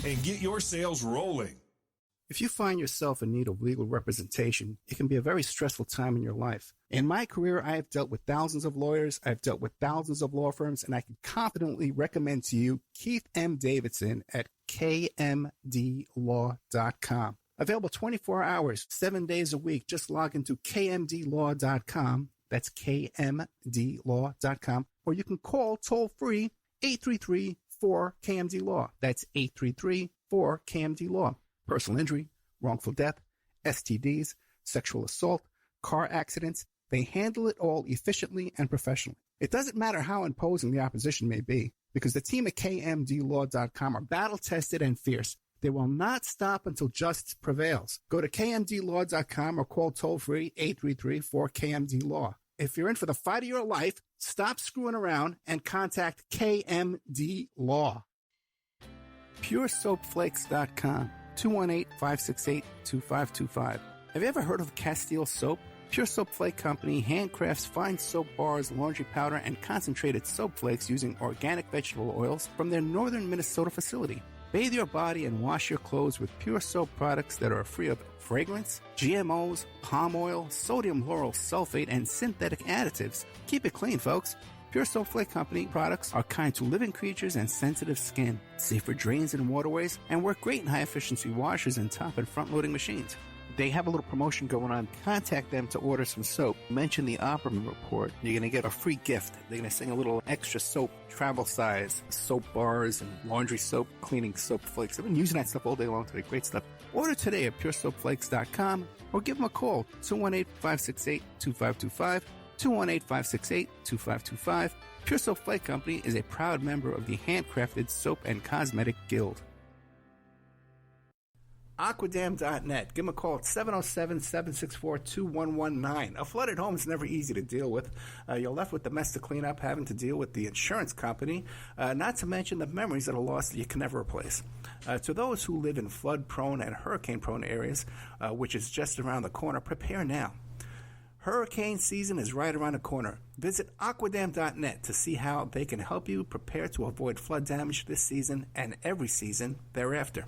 and get your sales rolling. If you find yourself in need of legal representation, it can be a very stressful time in your life. In my career, I have dealt with thousands of lawyers, I've dealt with thousands of law firms, and I can confidently recommend to you Keith M. Davidson at kmdlaw.com. Available 24 hours, 7 days a week. Just log into kmdlaw.com. That's kmdlaw.com. Or you can call toll-free 833-4KMD-LAW. That's 833-4KMD-LAW. Personal injury, wrongful death, STDs, sexual assault, car accidents. They handle it all efficiently and professionally. It doesn't matter how imposing the opposition may be, because the team at kmdlaw.com are battle-tested and fierce. They will not stop until justice prevails. Go to kmdlaw.com or call toll-free 833-4KMD-LAW. If you're in for the fight of your life, stop screwing around and contact KMD Law. PureSoapFlakes.com, 218-568-2525. Have you ever heard of Castile Soap? Pure Soap Flake Company handcrafts fine soap bars, laundry powder, and concentrated soap flakes using organic vegetable oils from their northern Minnesota facility. Bathe your body and wash your clothes with pure soap products that are free of fragrance, GMOs, palm oil, sodium lauryl sulfate, and synthetic additives. Keep it clean, folks. Pure Soap Flake Company products are kind to living creatures and sensitive skin, safe for drains and waterways, and work great in high-efficiency washers and top and front-loading machines. They have a little promotion going on. Contact them to order some soap. Mention the Opperman Report. You're going to get a free gift. They're going to send a little extra soap, travel size, soap bars and laundry soap, cleaning soap flakes. I've been using that stuff all day long today. Great stuff. Order today at puresoapflakes.com or give them a call, 218-568-2525, 218-568-2525. Pure Soap Flake Company is a proud member of the Handcrafted Soap and Cosmetic Guild. Aquadam.net. Give them a call at 707-764-2119. A flooded home is never easy to deal with. You're left with the mess to clean up, having to deal with the insurance company, not to mention the memories that are lost that you can never replace. To those who live in flood-prone and hurricane-prone areas, which is just around the corner, prepare now. Hurricane season is right around the corner. Visit Aquadam.net to see how they can help you prepare to avoid flood damage this season and every season thereafter.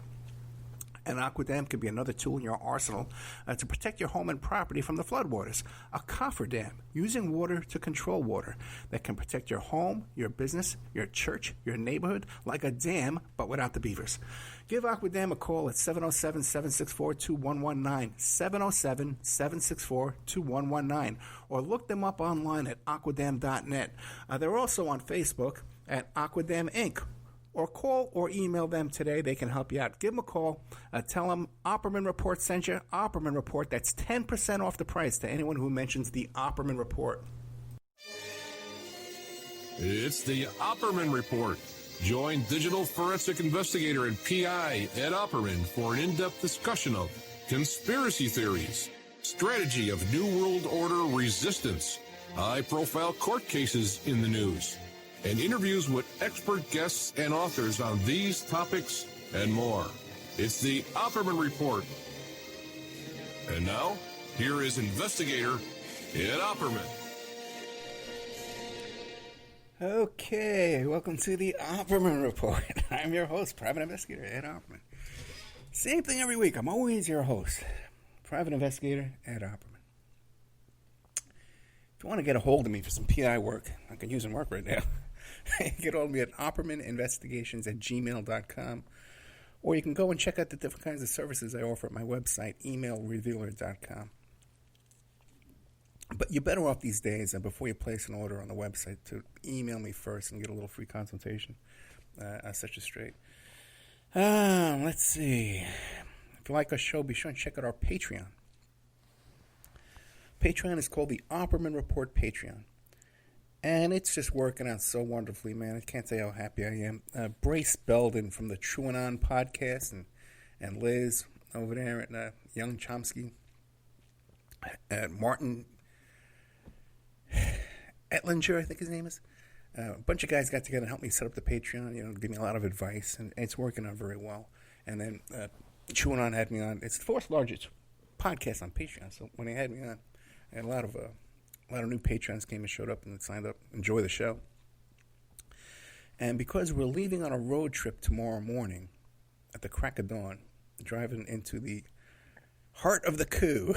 An Aquadam can be another tool in your arsenal to protect your home and property from the floodwaters. A cofferdam, using water to control water, that can protect your home, your business, your church, your neighborhood, like a dam, but without the beavers. Give Aquadam a call at 707-764-2119, 707-764-2119, or look them up online at aquadam.net. They're also on Facebook at Aquadam Inc., or call or email them today. They can help you out. Give them a call. Tell them Opperman Report sent you. Opperman Report, that's 10% off the price to anyone who mentions the Opperman Report. It's the Opperman Report. Join digital forensic investigator and PI Ed Opperman for an in-depth discussion of conspiracy theories, strategy of New World Order resistance, high-profile court cases in the news, and interviews with expert guests and authors on these topics and more. It's the Opperman Report. And now, here is investigator Ed Opperman. Okay, welcome to the Opperman Report. I'm your host, private investigator Ed Opperman. Same thing every week. I'm always your host, private investigator Ed Opperman. If you want to get a hold of me for some PI work, I can use some work right now. Get hold of me at oppermaninvestigations@gmail.com, or you can go and check out the different kinds of services I offer at my website, emailrevealer.com. But you're better off these days, before you place an order on the website, to email me first and get a little free consultation. Such a straight. Let's see. If you like our show, be sure and check out our Patreon. Patreon is called the Opperman Report Patreon. And it's just working out so wonderfully, man. I can't tell you how happy I am. Brace Belden from the TrueAnon podcast and Liz over there at Young Chomsky. Martin Etlinger, I think his name is. A bunch of guys got together and helped me set up the Patreon, give me a lot of advice, and it's working out very well. And then TrueAnon had me on. It's the fourth largest podcast on Patreon, so when they had me on, I had a lot of new patrons came and showed up and signed up. Enjoy the show. And because we're leaving on a road trip tomorrow morning, at the crack of dawn, driving into the heart of the coup.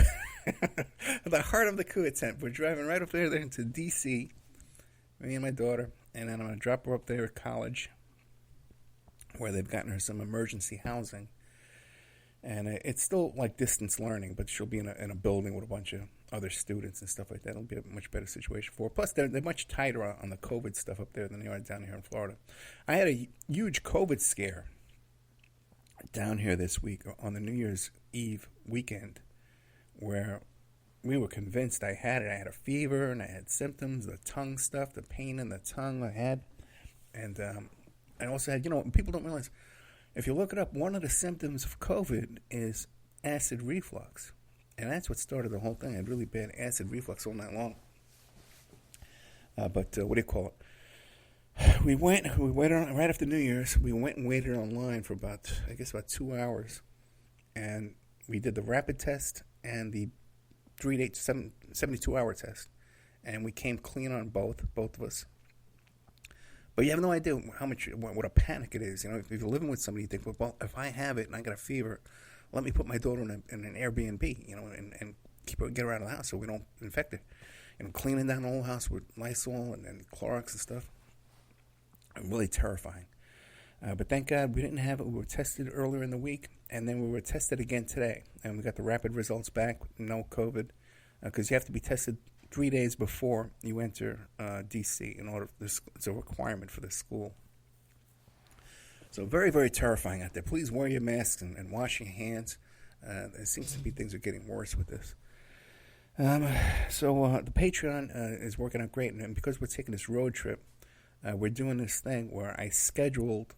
The heart of the coup attempt. We're driving right up there into D.C., me and my daughter, and then I'm going to drop her up there at college, where they've gotten her some emergency housing. And it's still like distance learning, but she'll be in a building with a bunch of other students and stuff like that. It'll be a much better situation for her. Plus, they're much tighter on the COVID stuff up there than they are down here in Florida. I had a huge COVID scare down here this week on the New Year's Eve weekend, where we were convinced I had it. I had a fever and I had symptoms, the tongue stuff, the pain in the tongue I had. And I also had, people don't realize, if you look it up, one of the symptoms of COVID is acid reflux. And that's what started the whole thing. I had really bad acid reflux all night long. But what do you call it? We waited on, right after New Year's, we went and waited online for about 2 hours. And we did the rapid test and the 72-hour test. And we came clean on both of us. But you have no idea what a panic it is. If you're living with somebody, you think, well, if I have it and I got a fever, let me put my daughter in an Airbnb, and get her out of the house so we don't infect her. Cleaning down the whole house with Lysol and Clorox and stuff. Really terrifying. But thank God we didn't have it. We were tested earlier in the week, and then we were tested again today. And we got the rapid results back, no COVID, because you have to be tested 3 days before you enter D.C. in order. It's a requirement for the school. So very, very terrifying out there. Please wear your masks and wash your hands. There seems to be things are getting worse with this. So the Patreon is working out great, and because we're taking this road trip, we're doing this thing where I scheduled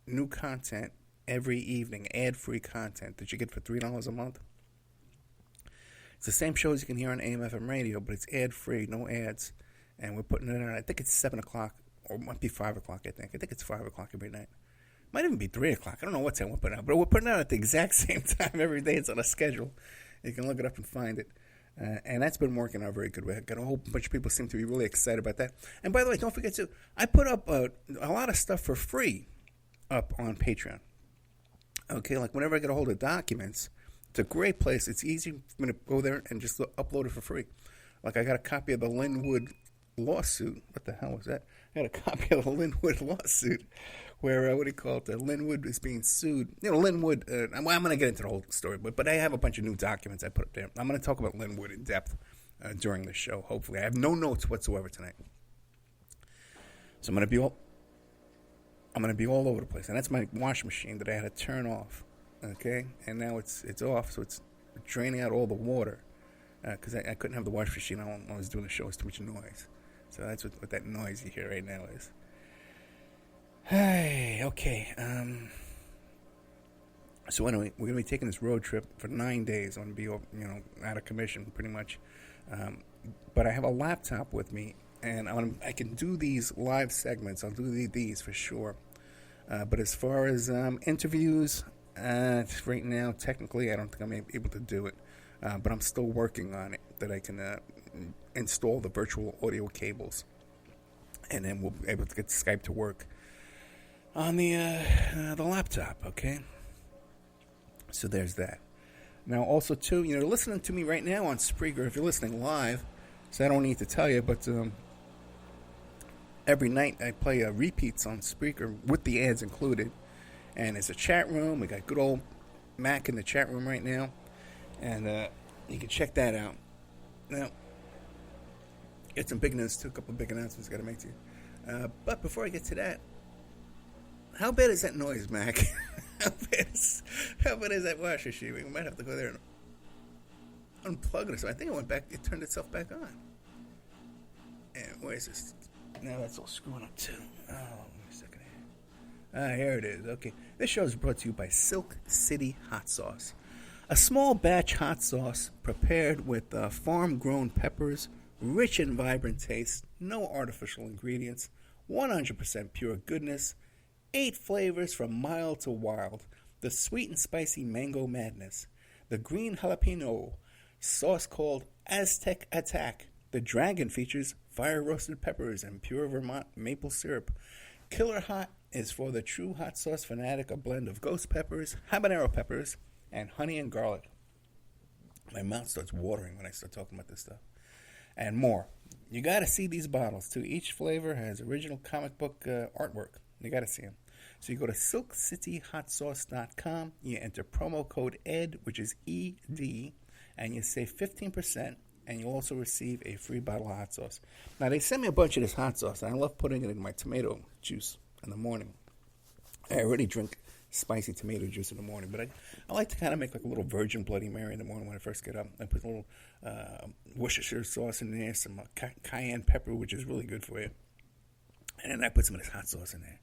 new content every evening, ad-free content that you get for $3 a month. It's the same shows you can hear on AM/FM radio, but it's ad-free, no ads. And we're putting it on, I think it's 7 o'clock, or it might be 5 o'clock, I think. I think it's 5 o'clock every night. Might even be 3 o'clock. I don't know what time we're putting out, but we're putting it out at the exact same time every day. It's on a schedule. You can look it up and find it. And that's been working out very good. We've got a whole bunch of people seem to be really excited about that. And by the way, don't forget to, I put up a lot of stuff for free up on Patreon. Okay, like whenever I get a hold of documents, it's a great place. It's easy for me to go there and just upload it for free. Like I got a copy of the Linwood lawsuit. What the hell was that? I got a copy of the Linwood lawsuit where, Linwood is being sued. Linwood, I'm going to get into the whole story, but I have a bunch of new documents I put up there. I'm going to talk about Linwood in depth during the show, hopefully. I have no notes whatsoever tonight. So I'm going to be all over the place. And that's my washing machine that I had to turn off. Okay? And now it's off, so it's draining out all the water. Because I couldn't have the washing machine on when I was doing the show. It was too much noise. So that's what that noise you hear right now is. Hey, okay. So anyway, we're going to be taking this road trip for 9 days. I'm going to be, out of commission pretty much. But I have a laptop with me, and I can do these live segments. I'll do these for sure. But as far as interviews, right now, technically, I don't think I'm able to do it. But I'm still working on it, that I can install the virtual audio cables. And then we'll be able to get Skype to work on the laptop, okay? So there's that. Now, also, too, you're listening to me right now on Spreaker, if you're listening live, so I don't need to tell you, but every night I play repeats on Spreaker with the ads included, and it's a chat room. We got good old Mac in the chat room right now, and you can check that out. Now, got some big news, too, a couple of big announcements I got to make to you. But before I get to that, how bad is that noise, Mac? How bad is that washing machine? We might have to go there and unplug it. So I think it went back. It turned itself back on. And where is this? Now that's all screwing up too. Oh, wait a second here. Here it is. Okay. This show is brought to you by Silk City Hot Sauce. A small batch hot sauce prepared with farm-grown peppers, rich and vibrant taste, no artificial ingredients, 100% pure goodness, 8 flavors from mild to wild, the sweet and spicy mango madness, the green jalapeno sauce called Aztec Attack. The dragon features fire-roasted peppers and pure Vermont maple syrup. Killer Hot is for the true hot sauce fanatic, a blend of ghost peppers, habanero peppers, and honey and garlic. My mouth starts watering when I start talking about this stuff. And more. You got to see these bottles, too. Each flavor has original comic book artwork. You got to see them. So you go to SilkCityHotSauce.com. You enter promo code ED, which is ED, and you save 15%, and you also receive a free bottle of hot sauce. Now, they sent me a bunch of this hot sauce, and I love putting it in my tomato juice in the morning. I already drink spicy tomato juice in the morning, but I like to kind of make like a little virgin Bloody Mary in the morning when I first get up. I put a little Worcestershire sauce in there, some cayenne pepper, which is really good for you. And then I put some of this hot sauce in there.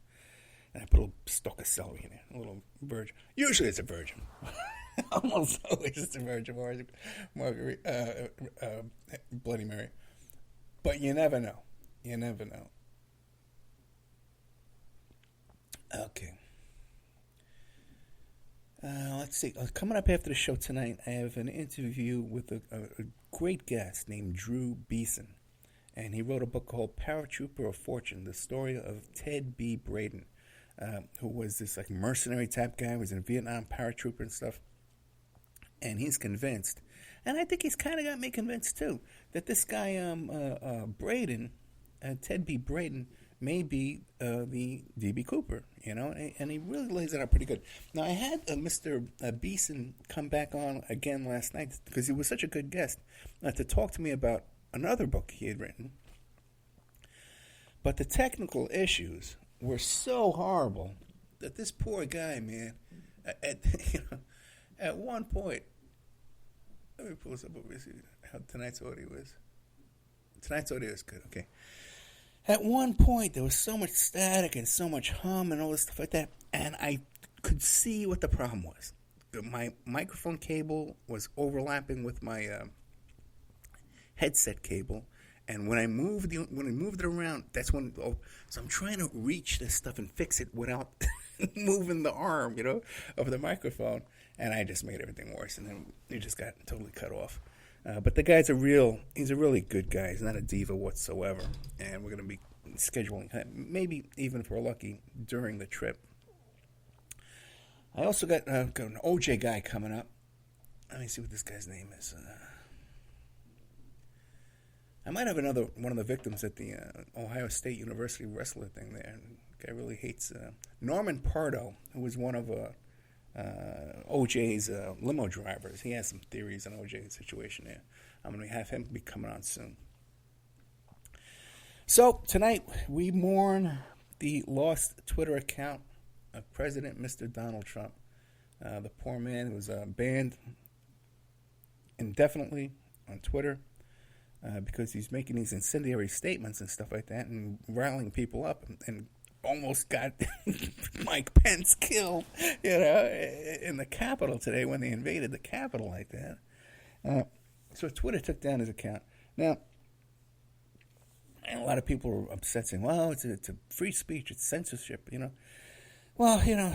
And I put a little stalk of celery in there, a little virgin. Usually it's a virgin. Almost always it's a virgin Bloody Mary. But you never know. You never know. Okay. Let's see. Coming up after the show tonight, I have an interview with a great guest named Drew Beeson. And he wrote a book called Paratrooper of Fortune, the story of Ted B. Braden, who was this like mercenary type guy, was in Vietnam, paratrooper and stuff. And he's convinced, and I think he's kind of got me convinced too, that this guy Braden, Ted B. Braden, may be the D.B. Cooper, you know, and he really lays it out pretty good. Now, I had Mr. Beeson come back on again last night because he was such a good guest to talk to me about another book he had written. But the technical issues were so horrible that this poor guy, man, at one point, let me pull this up over see how tonight's audio is. Tonight's audio is good, okay. At one point, there was so much static and so much hum and all this stuff like that, and I could see what the problem was. My microphone cable was overlapping with my headset cable, and when I moved it around, that's when. So I'm trying to reach this stuff and fix it without moving the arm, you know, of the microphone, and I just made everything worse, and then it just got totally cut off. But the guy's he's a really good guy. He's not a diva whatsoever. And we're going to be scheduling, maybe even if we're lucky, during the trip. I also got an OJ guy coming up. Let me see what this guy's name is. I might have one of the victims at the Ohio State University wrestler thing there. The guy really hates Norman Pardo, who was one of OJ's limo drivers. He has some theories on OJ's situation there. I'm going to have him be coming on soon. So, tonight, we mourn the lost Twitter account of President Mr. Donald Trump. The poor man was banned indefinitely on Twitter because he's making these incendiary statements and stuff like that and riling people up and almost got Mike Pence killed, you know, in the Capitol today when they invaded the Capitol like that. So Twitter took down his account. Now, and a lot of people are upset saying, well, it's a free speech, it's censorship, you know. Well, you know,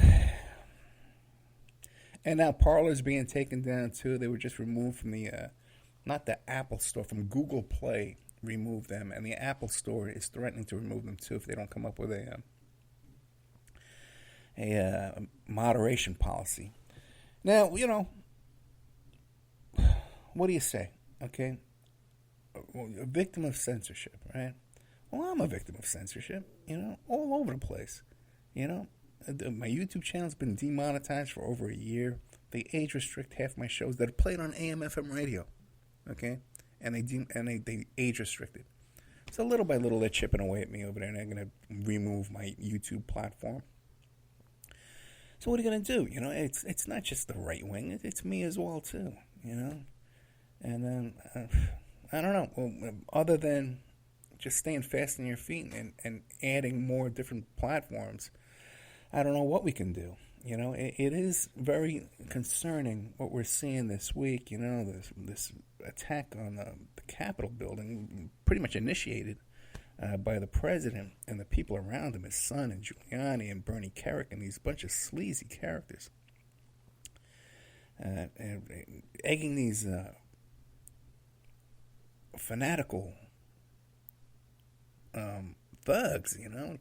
and now Parler's being taken down too. They were just removed from the, not the Apple Store, from Google Play, removed them, and the Apple Store is threatening to remove them too if they don't come up with a moderation policy. Now, you know, what do you say? Okay, a victim of censorship, right? Well, I'm a victim of censorship, you know, all over the place. You know, my YouTube channel's been demonetized for over a year. They age restrict half my shows that are played on AM/FM radio, okay, and they age restricted. So little by little, they're chipping away at me over there, and they're going to remove my YouTube platform. So what are you going to do? You know, it's not just the right wing; it's me as well too. You know, and then I don't know. Well, other than just staying fast on your feet and adding more different platforms, I don't know what we can do. You know, it is very concerning what we're seeing this week. You know, this attack on the Capitol building, pretty much initiated by the president and the people around him, his son and Giuliani and Bernie Kerik and these bunch of sleazy characters, and egging these fanatical thugs, you know,